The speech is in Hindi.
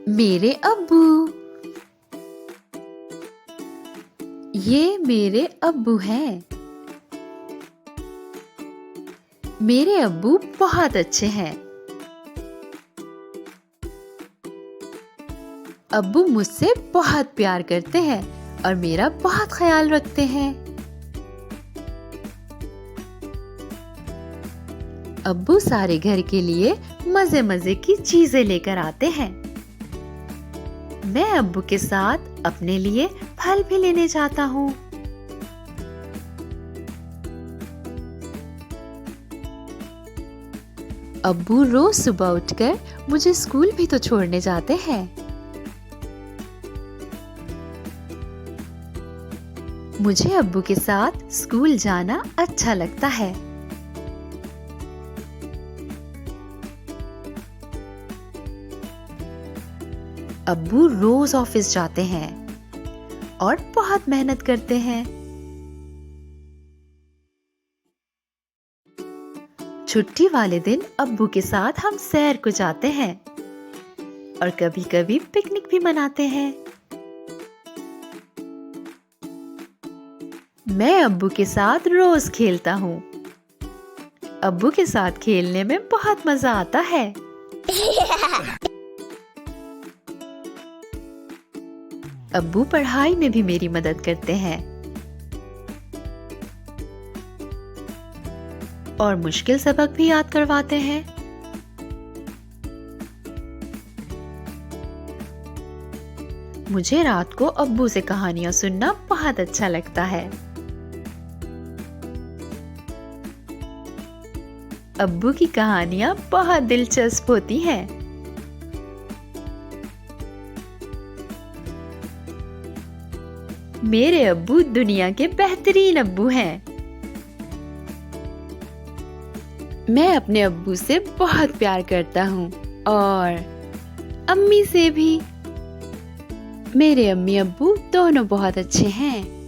मेरे अब्बू। ये मेरे अब्बू हैं। मेरे अब्बू बहुत अच्छे हैं। अब्बू मुझसे बहुत प्यार करते हैं और मेरा बहुत ख्याल रखते हैं। अब्बू सारे घर के लिए मजे मजे की चीजें लेकर आते हैं। मैं अब्बू के साथ अपने लिए फल भी लेने जाता हूँ। अब्बू रोज सुबह उठकर मुझे स्कूल भी तो छोड़ने जाते हैं। मुझे अब्बू के साथ स्कूल जाना अच्छा लगता है। अब्बू रोज ऑफिस जाते हैं और बहुत मेहनत करते हैं। छुट्टी वाले दिन अब्बू के साथ हम सैर को जाते हैं और कभी-कभी पिकनिक भी मनाते हैं। मैं अब्बू के साथ रोज खेलता हूँ। अब्बू के साथ खेलने में बहुत मजा आता है। अब्बू पढ़ाई में भी मेरी मदद करते हैं और मुश्किल सबक भी याद करवाते हैं। मुझे रात को अब्बू से कहानियां सुनना बहुत अच्छा लगता है। अब्बू की कहानियां बहुत दिलचस्प होती हैं। मेरे अब्बू दुनिया के बेहतरीन अब्बू हैं। मैं अपने अब्बू से बहुत प्यार करता हूँ और अम्मी से भी। मेरे अम्मी अब्बू दोनों बहुत अच्छे हैं।